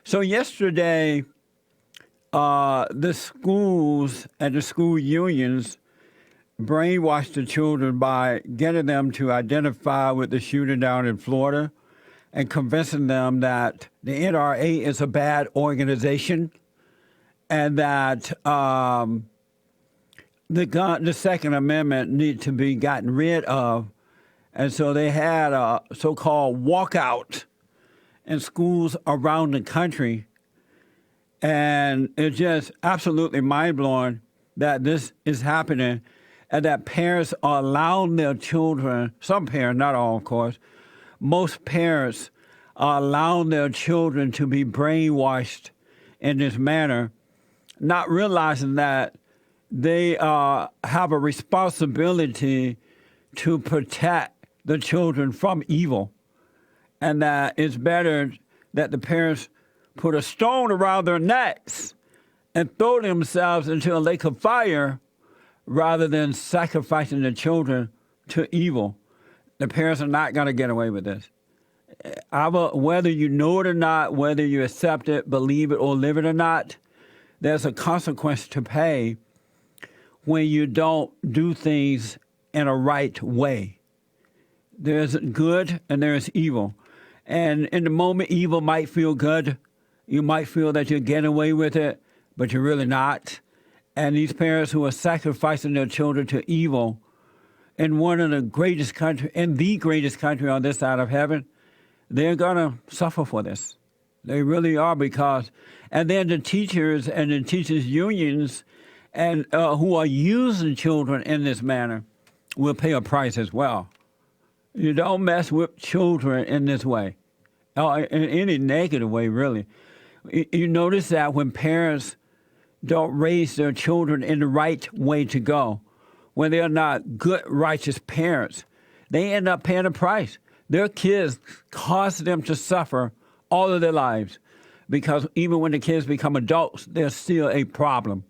So yesterday, the schools and the school unions brainwashed the children by getting them to identify with the shooting down in Florida and convincing them that the NRA is a bad organization and that the Second Amendment need to be gotten rid of. And so they had a so-called walkout in schools around the country. And it's just absolutely mind-blowing that this is happening and that parents are allowing their children, some parents, not all, of course, most parents are allowing their children to be brainwashed in this manner, not realizing that they have a responsibility to protect the children from evil, and that it's better that the parents put a stone around their necks and throw themselves into a lake of fire rather than sacrificing the children to evil. The parents are not going to get away with this. Whether you know it or not, whether you accept it, believe it, or live it or not, there's a consequence to pay when you don't do things in a right way. There's good and there's evil. And in the moment, evil might feel good. You might feel that you're getting away with it, but you're really not. And these parents who are sacrificing their children to evil in one of the greatest country, in the greatest country on this side of heaven, they're going to suffer for this. They really are, because, and then the teachers and the teachers' unions and who are using children in this manner will pay a price as well. You don't mess with children in this way, or in any negative way, really. You notice that when parents don't raise their children in the right way to go, when they're not good, righteous parents, they end up paying a price. Their kids cause them to suffer all of their lives, because even when the kids become adults, they're still a problem.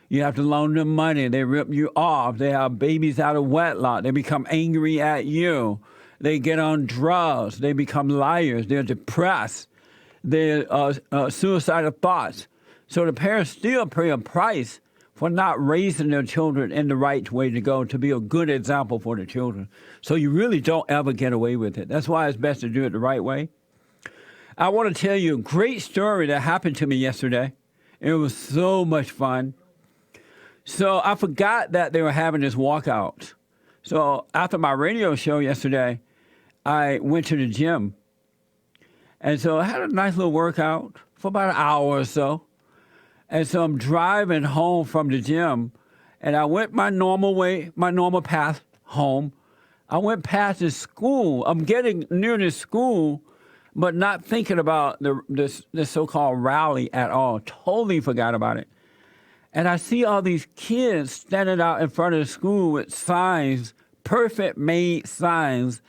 You have to loan them money. They rip you off. They have babies out of wedlock. They become angry at you. They get on drugs. They become liars. They're depressed. They're suicidal thoughts. So the parents still pay a price for not raising their children in the right way to go, to be a good example for the children. So you really don't ever get away with it. That's why it's best to do it the right way. I want to tell you a great story that happened to me yesterday. It was so much fun. So I forgot that they were having this walkout. So after my radio show yesterday, I went to the gym. And so I had a nice little workout for about an hour or so. And so I'm driving home from the gym, and I went my normal way, my normal path home. I went past this school. I'm getting near this school, but not thinking about this so-called rally at all. Totally forgot about it. And I see all these kids standing out in front of the school with signs, perfect made signs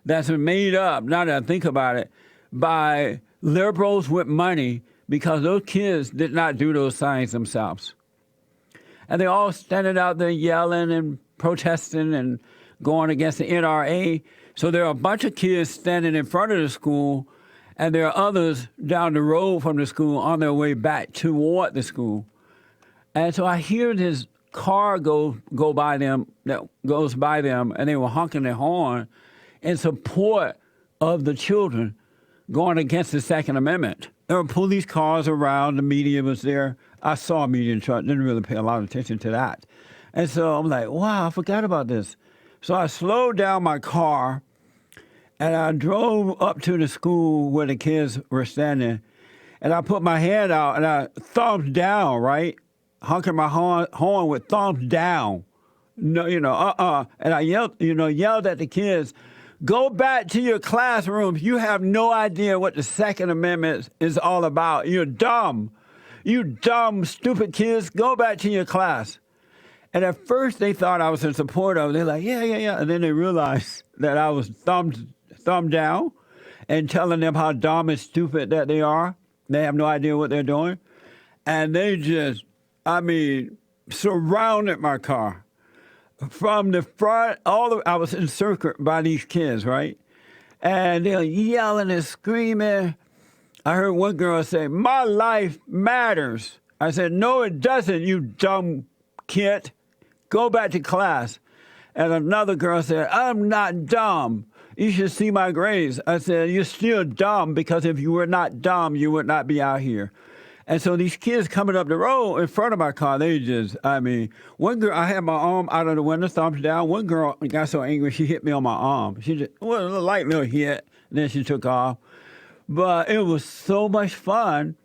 that's been made up, now that I think about it, by liberals with money, because those kids did not do those signs themselves. And they're all standing out there yelling and protesting and going against the NRA. So there are a bunch of kids standing in front of the school, and there are others down the road from the school on their way back toward the school. And so I hear this car go by them, that goes by them, and they were honking their horn in support of the children going against the Second Amendment. There were police cars around, the media was there. I saw a media truck, didn't really pay a lot of attention to that. And so I'm like, wow, I forgot about this. So I slowed down my car, and I drove up to the school where the kids were standing, and I put my hand out, and I thumbs down, right? Honking my horn with thumbs down. No, And I yelled at the kids, go back to your classrooms. You have no idea what the Second Amendment is all about. You're dumb. You dumb, stupid kids. Go back to your class. And at first they thought I was in support of it. They're like, yeah. And then they realized that I was thumb down and telling them how dumb and stupid that they are. They have no idea what they're doing. And they just, surrounded my car. From the front, I was encircled by these kids, right? And they're yelling and screaming. I heard one girl say, "My life matters." I said, "No, it doesn't, you dumb kid. Go back to class." And another girl said, "I'm not dumb. You should see my grades." I said, "You're still dumb, because if you were not dumb, you would not be out here." And so these kids coming up the road in front of my car, they just, I mean, one girl, I had my arm out of the window, thumbs down. One girl got so angry, she hit me on my arm. She just, well, a light little hit, and then she took off. But it was so much fun.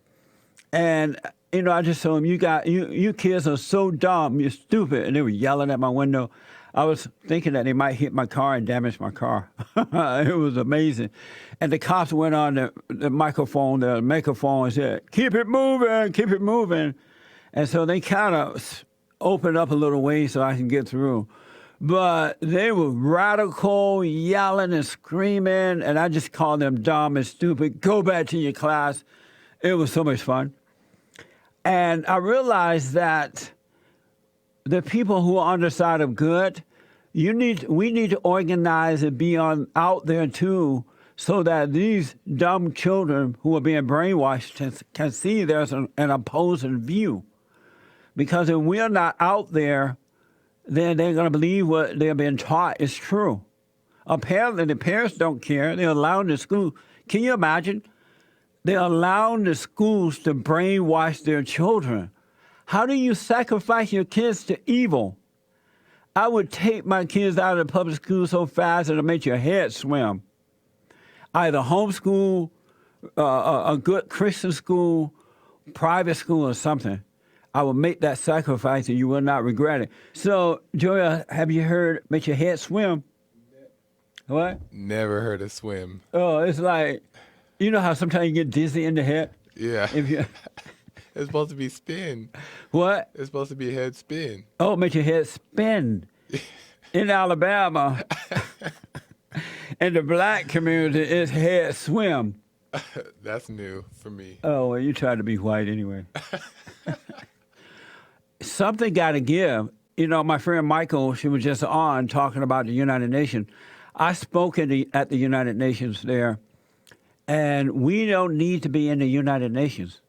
And, you know, I just told them, you kids are so dumb, you're stupid. And they were yelling at my window. I was thinking that they might hit my car and damage my car. It was amazing. And the cops went on the megaphone and said, "Keep it moving, keep it moving." And so they kind of opened up a little way so I can get through. But they were radical, yelling and screaming, and I just called them dumb and stupid. Go back to your class. It was so much fun. And I realized that the people who are on the side of good, we need to organize and be out there too, so that these dumb children who are being brainwashed can see there's an opposing view. Because if we're not out there, then they're going to believe what they're being taught is true. Apparently, the parents don't care. They're allowing the school. Can you imagine? They're allowing the schools to brainwash their children. How do you sacrifice your kids to evil? I would take my kids out of the public school so fast it'll make your head swim. Either homeschool, a good Christian school, private school, or something. I will make that sacrifice and you will not regret it. So, Joya, have you heard make your head swim? What? Never heard of swim. Oh, it's like, you know how sometimes you get dizzy in the head? Yeah. If you It's supposed to be spin. What? It's supposed to be head spin. Oh, make your head spin. In Alabama, in the black community, it's head swim. That's new for me. Oh, well, you try to be white anyway. Something got to give. You know, my friend Michael, she was just on talking about the United Nations. I spoke at the United Nations there, and we don't need to be in the United Nations.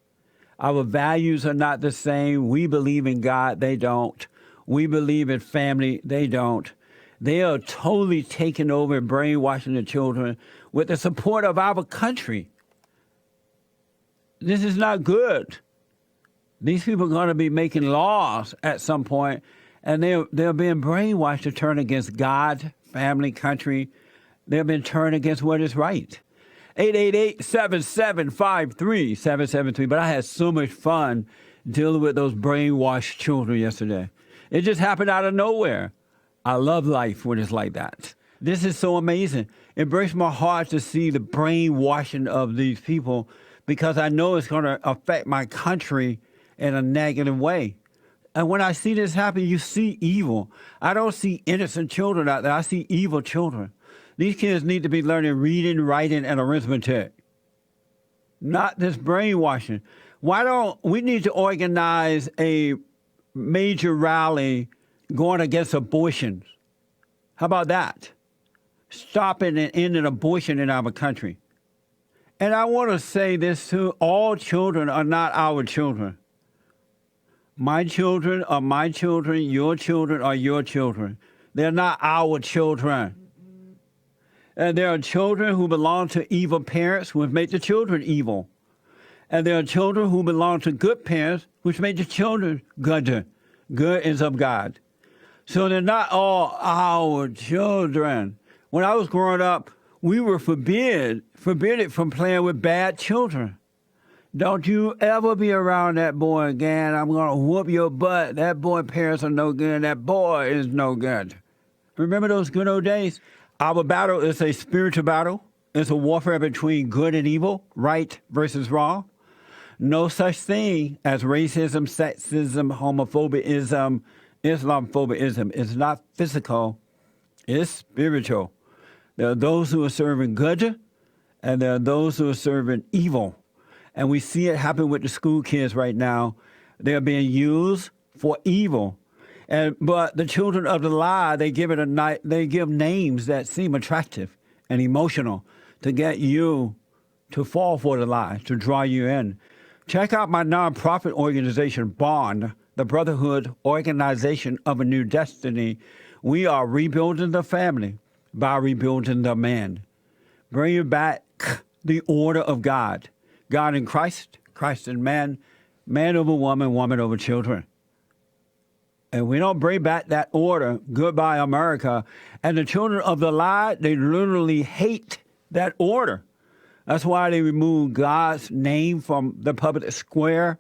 Our values are not the same. We believe in God, they don't. We believe in family, they don't. They are totally taking over and brainwashing the children with the support of our country. This is not good. These people are going to be making laws at some point, and they're being brainwashed to turn against God, family, country. They've been turned against what is right. 888-7753-773. But I had so much fun dealing with those brainwashed children yesterday. It just happened out of nowhere. I love life when it's like that. This is so amazing. It breaks my heart to see the brainwashing of these people, because I know it's going to affect my country in a negative way. And when I see this happen, you see evil. I don't see innocent children out there. I see evil children. These kids need to be learning reading, writing, and arithmetic. Not this brainwashing. Why don't we need to organize a major rally going against abortions? How about that? Stopping and ending abortion in our country. And I want to say this too, all children are not our children. My children are my children, your children are your children. They're not our children. And there are children who belong to evil parents, which make the children evil. And there are children who belong to good parents, which make the children good. Good is of God. So they're not all our children. When I was growing up, we were forbidden from playing with bad children. Don't you ever be around that boy again. I'm going to whoop your butt. That boy parents are no good. That boy is no good. Remember those good old days? Our battle is a spiritual battle. It's a warfare between good and evil, right versus wrong. No such thing as racism, sexism, homophobia, Islamophobia. It's not physical. It's spiritual. There are those who are serving good, and there are those who are serving evil. And we see it happen with the school kids right now. They're being used for evil. But the children of the lie, they give names that seem attractive and emotional to get you to fall for the lie, to draw you in. Check out my nonprofit organization, Bond, the Brotherhood Organization of a New Destiny. We are rebuilding the family by rebuilding the man. Bringing back the order of God. God in Christ, Christ in man, man over woman, woman over children. And we don't bring back that order, goodbye America. And the children of the lie, they literally hate that order. That's why they remove God's name from the public square,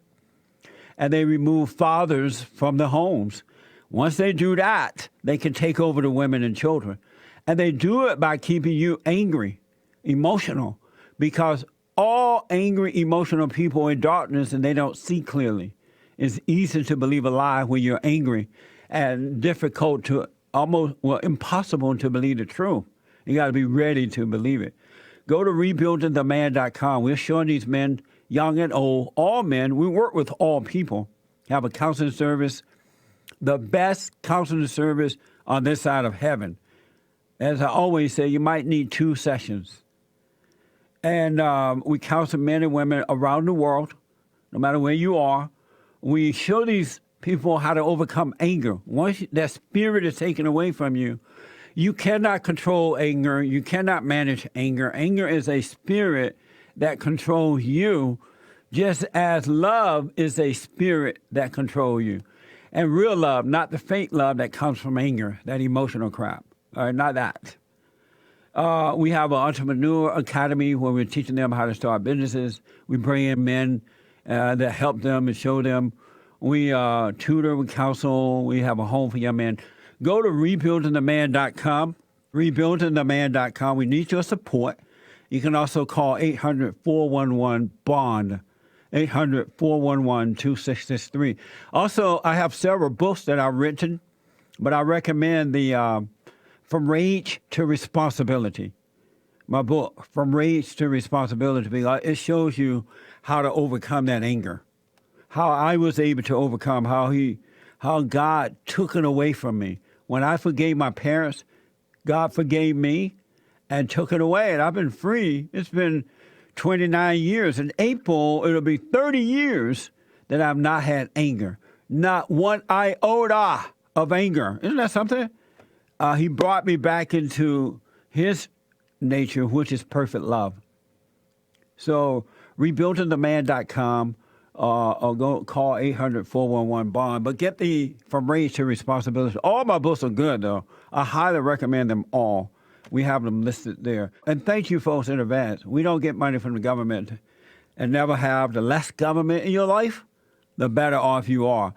and they remove fathers from the homes. Once they do that, they can take over the women and children. And they do it by keeping you angry, emotional, because all angry, emotional people are in darkness and they don't see clearly. It's easy to believe a lie when you're angry, and difficult to impossible to believe the truth. You got to be ready to believe it. Go to rebuildingtheman.com. We're showing these men, young and old, all men. We work with all people. Have a counseling service, the best counseling service on this side of heaven. As I always say, you might need 2 sessions. And we counsel men and women around the world, no matter where you are. We show these people how to overcome anger. Once that spirit is taken away from you, you cannot control anger. You cannot manage anger. Anger is a spirit that controls you, just as love is a spirit that controls you. And real love, not the fake love that comes from anger, that emotional crap. All right, not that. We have an entrepreneur academy where we're teaching them how to start businesses. We bring in men that help them and show them. We tutor, we counsel. We have a home for young men. Go to rebuildingtheman.com, rebuildingtheman.com. We need your support. You can also call 800-411-BOND, 800-411-2663. Also, I have several books that I've written, but I recommend the From Rage to Responsibility. My book, From Rage to Responsibility, because it shows you how to overcome that anger, how I was able to overcome, how God took it away from me. When I forgave my parents, God forgave me and took it away, and I've been free. It's been 29 years. In April, it'll be 30 years that I've not had anger. Not one iota of anger. Isn't that something? He brought me back into his nature, which is perfect love. So, rebuildingtheman.com, or go call 800-411-BOND. But get the From Rage to Responsibility. All my books are good, though. I highly recommend them all. We have them listed there. And thank you, folks, in advance. We don't get money from the government and never have. The less government in your life, the better off you are.